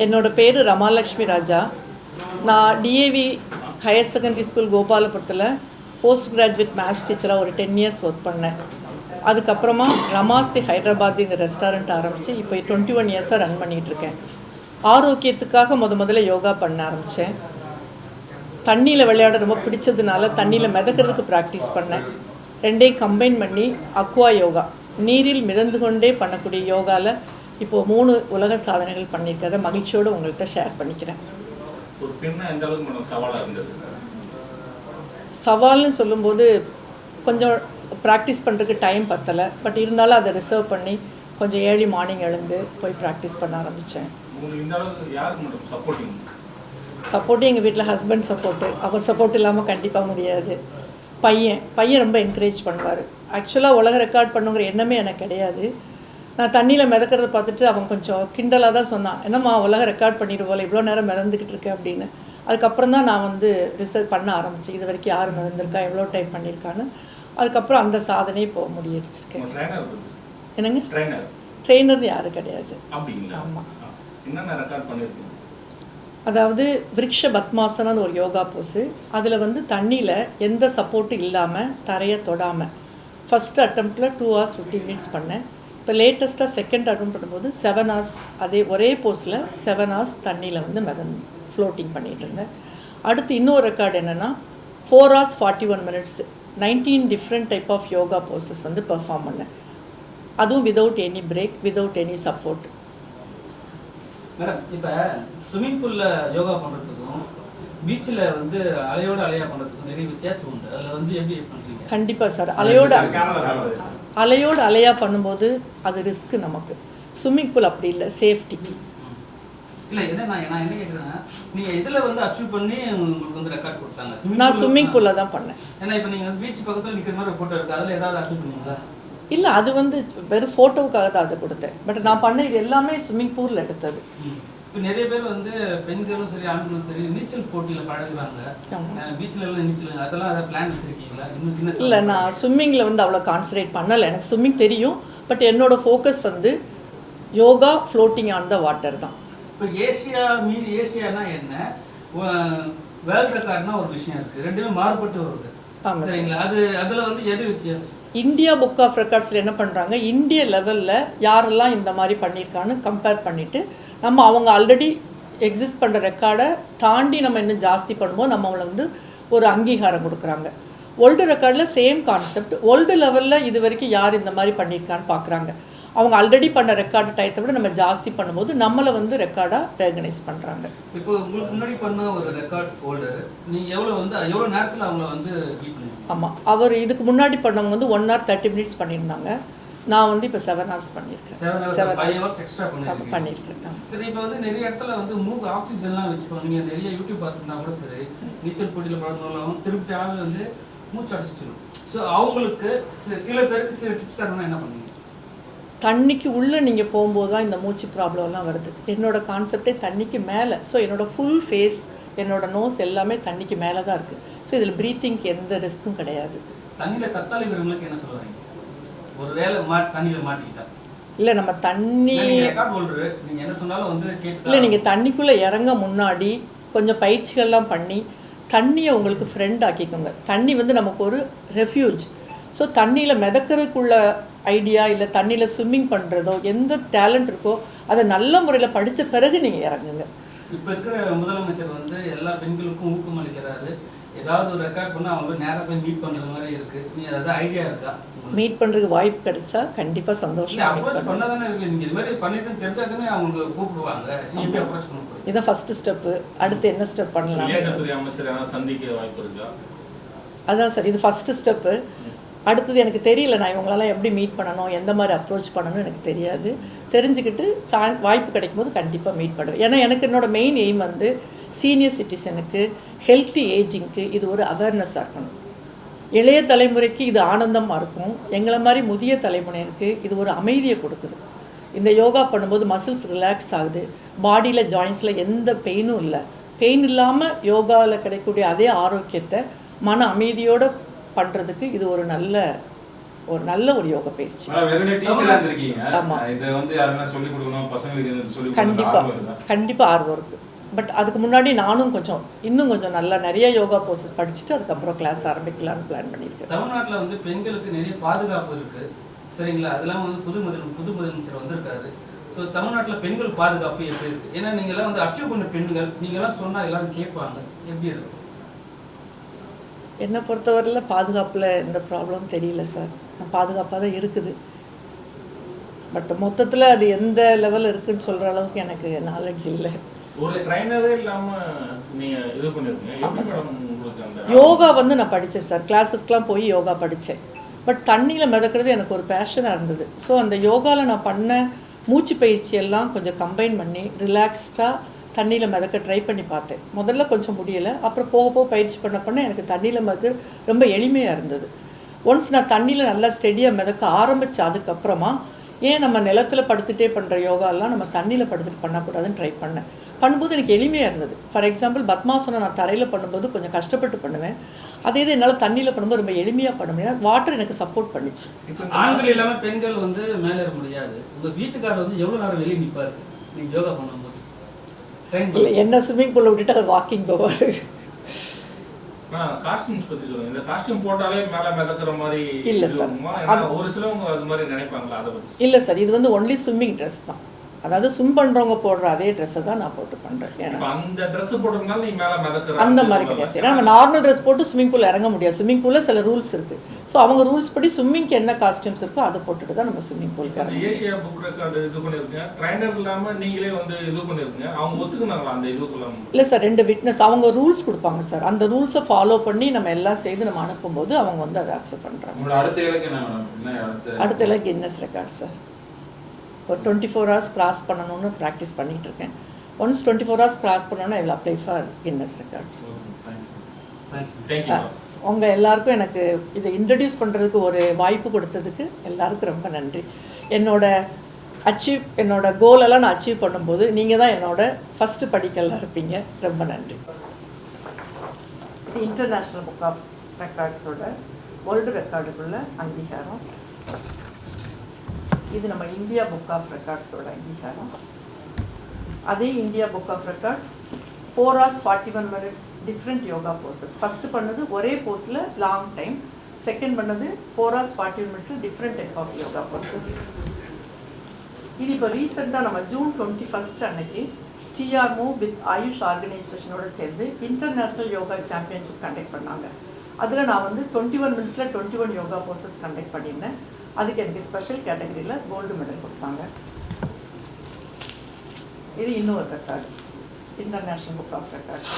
என்னோட பேர் ரமாலக்ஷ்மி ராஜா. நான் டிஏவி ஹையர் செகண்டரி ஸ்கூல் கோபாலபுரத்தில் போஸ்ட் கிராஜுவேட் மேத்ஸ் டீச்சராக ஒரு 10 இயர்ஸ் ஒர்க் பண்ணேன். அதுக்கப்புறமா ரமாஸ்தி ஹைதராபாத் இந்த ரெஸ்டாரண்ட் ஆரம்பித்து இப்போ 21 இயர்ஸாக ரன் பண்ணிகிட்ருக்கேன். ஆரோக்கியத்துக்காக முதல்ல யோகா பண்ண ஆரம்பித்தேன். தண்ணியில் விளையாட ரொம்ப பிடிச்சதுனால தண்ணியில் மிதக்கிறதுக்கு ப்ராக்டிஸ் பண்ணேன். ரெண்டையும் கம்பைன் பண்ணி அக்வா யோகா, நீரில் மிதந்து கொண்டே பண்ணக்கூடிய யோகாவில் இப்போது 3 உலக சாதனைகள் பண்ணியிருக்கிறத மகிழ்ச்சியோடு உங்கள்கிட்ட ஷேர் பண்ணிக்கிறேன். சவால்னு சொல்லும்போது கொஞ்சம் ப்ராக்டிஸ் பண்ணுறதுக்கு டைம் பத்தலை. பட் இருந்தாலும் அதை ரிசர்வ் பண்ணி கொஞ்சம் ஏர்லி மார்னிங் எழுந்து போய் ப்ராக்டிஸ் பண்ண ஆரம்பித்தேன். சப்போர்ட்டு எங்கள் வீட்டில் ஹஸ்பண்ட் சப்போர்ட்டு. அவர் சப்போர்ட் இல்லாமல் கண்டிப்பாக முடியாது. பையன் ரொம்ப என்கரேஜ் பண்ணுவார். ஆக்சுவலாக உலக ரெக்கார்ட் பண்ணுங்கிற எண்ணமே எனக்கு கிடையாது. நான் தண்ணியில் மிதக்கிறத பார்த்துட்டு அவன் கொஞ்சம் கிண்டலாக தான் சொன்னான், என்னம்மா உலக ரெக்கார்ட் பண்ணிடுவோம் இவ்வளோ நேரம் மிதந்துக்கிட்டு இருக்கேன் அப்படின்னு. அதுக்கப்புறம் தான் நான் ரிசர்ச் பண்ண ஆரம்பித்தேன், இது வரைக்கும் யார் மிதந்திருக்கா, எவ்வளோ டைம் பண்ணியிருக்கான்னு. அதுக்கப்புறம் அந்த சாதனையை போக முடியிருச்சிருக்கேன். என்னங்க ட்ரெயினர் யாரும் கிடையாது. ஆமாம். அதாவது விருக்ஷ பத்மாசனன்னு ஒரு யோகா போஸு. அதில் தண்ணியில் எந்த சப்போர்ட்டும் இல்லாமல் தரையை தொடாமல் ஃபஸ்ட்டு அட்டம்ப்டில் 2 hours 50 minutes பண்ணேன். இப்போ லேட்டஸ்ட்டாக செகண்ட் அட்டம் பண்ணும்போது 7 hours அதே ஒரே போஸில் 7 hours தண்ணியில் ஃப்ளோட்டிங் பண்ணிகிட்டு இருந்தேன். அடுத்து இன்னொரு ரெக்கார்டு என்னென்னா 4 hours 41 minutes 19 different type of yoga poses perform பண்ணேன். அதுவும் without any break, without any support. Madam, இப்போ ஸ்விம்மிங் பூலில் யோகா பண்ணுறதுக்கும் பீச்சில் அலையோடு அலையா பண்ணுறதுக்கும் நிறைய வித்தியாசம் உண்டு. அதில் எப்படி பண்ணுறீங்க? கண்டிப்பாக சார். அலையோடு அலையா பண்ணும்போது அது ரிஸ்க்கு நமக்கு. ஸ்விம்மிங் பூல் அப்படி இல்லை, சேஃப்டி. இல்லை, நான் என்ன கேட்குறேன்னா, நீங்கள் இதில் அச்சீவ் பண்ணி உங்களுக்கு ரெக்கார்ட் கொடுத்தாங்க. நான் ஸ்விம்மிங் பூலில் தான் பண்ணேன். ஏன்னா இப்போ நீங்கள் பீச் பக்கத்தில் நிற்கிற மாதிரி ஃபோட்டோ இருக்குது, அதில் ஏதாவது அச்சீவ் பண்ணீங்களா? இல்லை, அது வெறும் ஃபோட்டோவுக்காக தான் அதை கொடுத்தேன். பட் நான் பண்ணது எல்லாமே ஸ்விம்மிங் பூலில் எடுத்தது. இப்போ நிறைய பேர் பெண்களும் சரி ஆண்களும் சரி நீச்சல் போட்டியில் பழகுறாங்க. பீச்சில் எல்லாம் நீச்சல் அதெல்லாம் அதை பிளான் வச்சுருக்கீங்களா? இல்லை, நான் ஸ்விம்மிங்கில் அவ்வளோ கான்சன்ட்ரேட் பண்ணலை. எனக்கு ஸ்விம்மிங் தெரியும், பட் என்னோடய focus yoga floating on the water தான். இப்போ ஏசியானா என்ன, வேர்ல்ட் ரெக்கார்ட்னா ஒரு விஷயம் இருக்குது, ரெண்டுமே மாறுபட்டு வருது. சரிங்களா? அதில் எது வித்தியாசம்? இந்தியா புக் ஆஃப் ரெக்கார்ட்ஸில் என்ன பண்ணுறாங்க, இந்திய லெவலில் யாரெல்லாம் இந்த மாதிரி பண்ணியிருக்கான்னு கம்பேர் பண்ணிவிட்டு நம்ம அவங்க ஆல்ரெடி எக்ஸிஸ்ட் பண்ணுற ரெக்கார்டை தாண்டி நம்ம இன்னும் ஜாஸ்தி பண்ணும்போது நம்ம அவங்கள ஒரு அங்கீகாரம் கொடுக்குறாங்க. வேர்ல்டு ரெக்கார்டில் சேம் கான்செப்ட். வேர்ல்டு லெவலில் இது வரைக்கும் யார் இந்த மாதிரி பண்ணியிருக்கான்னு பார்க்குறாங்க. அவங்க ஆல்ரெடி பண்ண ரெக்கார்டு டயத்தை விட நம்ம ஜாஸ்தி பண்ணும்போது நம்மளை ரெக்கார்டாக ரெகனைஸ் பண்ணுறாங்க. இப்போ உங்களுக்கு முன்னாடி பண்ண ஒரு ரெக்கார்ட் ஹோல்டர் நீங்கள் எவ்வளோ நேரத்தில் அவங்கள பீட் பண்ணுவீங்க? ஆமாம், அவர் இதுக்கு முன்னாடி பண்ணவங்க 1 hour 30 minutes பண்ணியிருந்தாங்க. நான் இப்போ 7 hours பண்ணியிருக்கேன். 5 hours எக்ஸ்ட்ரா பண்ணியிருக்கேன். சரி, இப்போ நிறைய இடத்துல மூக்கு ஆக்சிஜன்லாம் வச்சுப்பாங்க. நீங்கள் நிறைய யூடியூப் பார்த்துருந்தா கூட சரி, நீச்சல் போட்டியில் பழகினாலும் திருப்பி ஆள் மூச்சு அடிச்சிடும். ஸோ அவங்களுக்கு சில பேருக்கு சில டிப்ஸ் தரணும்னா என்ன பண்ணுவீங்க? தண்ணிக்கு உள்ளே நீங்கள் போகும்போது தான் இந்த மூச்சு ப்ராப்ளம்லாம் வருது. என்னோடய கான்செப்டே தண்ணிக்கு மேலே. ஸோ என்னோடய ஃபுல் ஃபேஸ், என்னோடய நோஸ் எல்லாமே தண்ணிக்கு மேலே தான் இருக்குது. ஸோ இதில் ப்ரீத்திங்க்கு எந்த ரிஸ்க்கும் கிடையாது. தண்ணியில் தற்காலி வீரர்களுக்கு என்ன சொல்லுவாங்க? ஒரு வேளை தண்ணியில் மாட்டிக்கிட்டா இல்லை, நம்ம தண்ணி நீங்கள் என்ன சொன்னாலும் இல்லை, நீங்கள் தண்ணிக்குள்ளே இறங்க முன்னாடி கொஞ்சம் பயிற்சிகள்லாம் பண்ணி தண்ணியை உங்களுக்கு ஃப்ரெண்ட் ஆக்கிக்கோங்க. தண்ணி நமக்கு ஒரு ரெஃப்யூஜ். ஸோ தண்ணியில் மிதக்கிறதுக்குள்ள ஐடியா இல்லை தண்ணியில் ஸ்விம்மிங் பண்ணுறதோ எந்த டேலண்ட் இருக்கோ அதை நல்ல முறையில் படித்த பிறகு நீங்கள் இறங்குங்க. இப்போ இருக்கிற முதலமைச்சர் எல்லா பெண்களுக்கும் ஊக்கம் அளிக்கிறாரு. ஏதாவது ஒரு ரெக்கார்ட் பண்ணால் அவங்க நேராக போய் மீட் பண்ணுற மாதிரி இருக்குது. நீங்கள் ஏதாவது ஐடியா இருக்கா? மீட் பண்ணுறதுக்கு வாய்ப்பு கிடைச்சா கண்டிப்பாக சந்தோஷம். அப்ரோச் பண்ண தானே இருக்குது. நீங்கள் இது மாதிரி பண்ணிட்டு தெரிஞ்சாதானே அவங்க கூப்பிடுவாங்க. நீங்கள் அப்ரோச் பண்ண போகிறீங்க. இதான் ஃபஸ்ட்டு ஸ்டெப்பு. அடுத்து என்ன ஸ்டெப் பண்ணலாம்? அமைச்சர் சந்திக்க வாய்ப்பு இருக்கா? அதான் சார், இது ஃபஸ்ட்டு ஸ்டெப்பு. அடுத்தது எனக்கு தெரியல, நான் இவங்களெல்லாம் எப்படி மீட் பண்ணணும், எந்த மாதிரி அப்ரோச் பண்ணணும்னு எனக்கு தெரியாது. தெரிஞ்சுக்கிட்டு வாய்ப்பு கிடைக்கும் போது கண்டிப்பாக மீட் பண்ணுவேன். ஏன்னா எனக்கு என்னோடய மெயின் எய்ம் சீனியர் சிட்டிசனுக்கு ஹெல்த்தி ஏஜிங்க்கு இது ஒரு அவேர்னஸாக இருக்கணும். இளைய தலைமுறைக்கு இது ஆனந்தமாக இருக்கும். எங்களை மாதிரி முதிய தலைமுறைக்கு இது ஒரு அமைதியை கொடுக்குது. இந்த யோகா பண்ணும்போது மசில்ஸ் ரிலாக்ஸ் ஆகுது, பாடியில் ஜாயின்ஸில் எந்த பெயினும் இல்லை. பெயின் இல்லாமல் யோகாவில் கிடைக்கக்கூடிய அதே ஆரோக்கியத்தை மன அமைதியோடு பண்ணுறதுக்கு இது ஒரு நல்ல ஒரு நல்ல ஒரு யோகா பயிற்சி. ஆமாம், இதை வந்து யாருன்னா சொல்லிக் கொடுக்கணும், பசங்களுக்கு சொல்லி கண்டிப்பாக ஆர்வம் இருக்குது. பட் அதுக்கு முன்னாடி நானும் இன்னும் கொஞ்சம் நல்லா நிறைய யோகா போர்சஸ் படிச்சுட்டு அதுக்கப்புறம் கிளாஸ் ஆரம்பிக்கலாம்னு பிளான் பண்ணியிருக்கேன். தமிழ்நாட்டில் வந்து பெண்களுக்கு நிறைய பாதுகாப்பு இருக்குது, சரிங்களா? அதெல்லாம் வந்து புது முதலமைச்சர் வந்திருக்காரு. ஸோ தமிழ்நாட்டில் பெண்கள் பாதுகாப்பு எப்படி இருக்குது? ஏன்னா நீங்கள்லாம் வந்து அச்சீவ் பண்ண பெண்கள், நீங்கள்லாம் சொன்னால் எல்லாரும் கேட்பாங்க, எப்படி இருக்கு? என்னை பொறுத்தவரையில் பாதுகாப்பில் எந்த ப்ராப்ளம் தெரியல சார். பாதுகாப்பாக தான் இருக்குது. பட் மொத்தத்தில் அது எந்த லெவல் இருக்குன்னு சொல்கிற அளவுக்கு எனக்கு நாலேஜ் இல்லை. ஒரு ட்ரைனரே இல்லாமல் நீங்கள் இது பண்ணிருக்கீங்க. யோகா வந்து நான் படித்தேன் சார், கிளாஸஸ்க்கெலாம் போய் யோகா படித்தேன். பட் தண்ணியில் மிதக்கிறது எனக்கு ஒரு பேஷனாக இருந்தது. ஸோ அந்த யோகாவில் நான் பண்ண மூச்சு பயிற்சியெல்லாம் கொஞ்சம் கம்பைன் பண்ணி ரிலாக்ஸ்டாக தண்ணியில் மிதக்க ட்ரை பண்ணி பார்த்தேன். முதல்ல கொஞ்சம் முடியலை, அப்புறம் போக போக பயிற்சி பண்ண எனக்கு தண்ணியில் மிதக்க ரொம்ப எளிமையாக இருந்தது. ஒன்ஸ் நான் தண்ணியில் நல்லா ஸ்டெடியாக மிதக்க ஆரம்பித்து அதுக்கப்புறமா ஏன் நம்ம நிலத்தில் படுத்துகிட்டே பண்ணுற யோகாலாம் நம்ம தண்ணியில் படுத்துட்டு பண்ணக்கூடாதுன்னு ட்ரை பண்ணும்போது எனக்கு எளிமையாக இருந்தது. ஃபார் எக்ஸாம்பிள் பத்மாசனம் நான் தரையில் பண்ணும்போது கொஞ்சம் கஷ்டப்பட்டு பண்ணுவேன். அதே இது என்னால் தண்ணியில் பண்ணும்போது ரொம்ப எளிமையாக பண்ண முடியாது. வாட்டர் எனக்கு சப்போர்ட் பண்ணிச்சு. ஆண்கள் இல்லாமல் பெண்கள் வந்து மேலே ஏற முடியாது. உங்கள் வீட்டுக்காரர் வந்து எவ்வளோ நேரம் வெளியே நிற்பார் நீங்கள் யோகா பண்ணும்போது? இல்லை, என்ன ஸ்விம்மிங் பூலில் விட்டுட்டு அது வாக்கிங் போவார். காஸ்டியூம்ஸ் பற்றி சொல்லுங்கள். இந்த காஸ்டியூம் போட்டாலே மேலே மிதக்கிற மாதிரி இல்லை சார், ஒரு சிலவங்க அது மாதிரி நினைப்பாங்களா? அதை பற்றி இல்லை சார், இது வந்து ஒன்லி ஸ்விம்மிங் ட்ரெஸ் தான். அதாவது ஸ்விம் பண்ணுறவங்க போடுற அதே ட்ரெஸ்ஸை தான் நான் போட்டு பண்ணுறேன். ஏன்னா அந்த ட்ரெஸ் போடுறதுனால நீ மேலே மிதக்கிற அந்த மாதிரி கிடையாது. ஏன்னா நம்ம நார்மல் ட்ரெஸ் போட்டு ஸ்விம்மிங் பூல் இறங்க முடியாது. ஸ்விம்மிங் பூலில் சில ரூல்ஸ் இருக்குது. ஸோ அவங்க ரூல்ஸ் படி ஸ்விம்மிங்க்கு என்ன காஸ்டியூம்ஸ் இருக்கோ அதை போட்டுட்டு தான் நம்ம ஸ்விம்மிங் பூலுக்கு இறங்க. ஏஷியா புக் ரெக்கார்டு இது பண்ணியிருக்கீங்க, ட்ரைனர் இல்லாமல் நீங்களே வந்து இது பண்ணியிருக்கீங்க. அவங்க ஒத்துக்குனாங்களா அந்த இதுக்குள்ள? இல்லை சார், 2 விட்னஸ் அவங்க ரூல்ஸ் கொடுப்பாங்க சார். அந்த ரூல்ஸை ஃபாலோ பண்ணி நம்ம எல்லாம் செய்து நம்ம அனுப்பும்போது அவங்க வந்து அதை அக்செப்ட் பண்ணுறாங்க. அடுத்த இலக்கு கின்னஸ் ரெக்கார்ட் சார். ஒரு 24 hours கிராஸ் பண்ணணும்னு ப்ராக்டிஸ் பண்ணிகிட்டு இருக்கேன். ஒன்ஸ் 24 hours கிராஸ் பண்ணோன்னா I will apply for Guinness records. உங்கள் எல்லாருக்கும் எனக்கு இதை இன்ட்ரடியூஸ் பண்ணுறதுக்கு ஒரு வாய்ப்பு கொடுத்ததுக்கு எல்லாருக்கும் ரொம்ப நன்றி. என்னோட கோலெல்லாம் நான் அச்சீவ் பண்ணும்போது நீங்கள் தான் என்னோட ஃபஸ்ட்டு படிக்கல்லாம் இருப்பீங்க. ரொம்ப நன்றி. இது இன்டர்நேஷ்னல் புக் ஆஃப் ரெக்கார்ட்ஸோட வேர்ல்டு ரெக்கார்டுக்குள்ள அங்கீகாரம். இது நம்ம இந்தியா புக் ஆஃப் ரெக்கார்ட்ஸோட அங்கீகாரம். அதே India book of records 4 hours 41 minutes different yoga poses. First பண்ணது ஒரே போஸில் லாங் டைம், செகண்ட் பண்ணது 4 hours 41 minutes different type of yoga poses. இது இப்போ ரீசெண்டாக நம்ம June 21 அன்னைக்கு TR Move வித் ஆயுஷ் ஆர்கனைசேஷனோட சேர்ந்து இன்டர்நேஷ்னல் யோகா சாம்பியன்ஷிப் கண்டக்ட் பண்ணாங்க. அதில் நான் வந்து 21 minutes 21 யோகா போசஸ் கண்டக்ட் பண்ணியிருந்தேன். அதுக்கு எனக்கு ஸ்பெஷல் கேட்டகரியில் கோல்டு மெடல் கொடுத்தாங்க. இது இன்னொரு record, international book of records.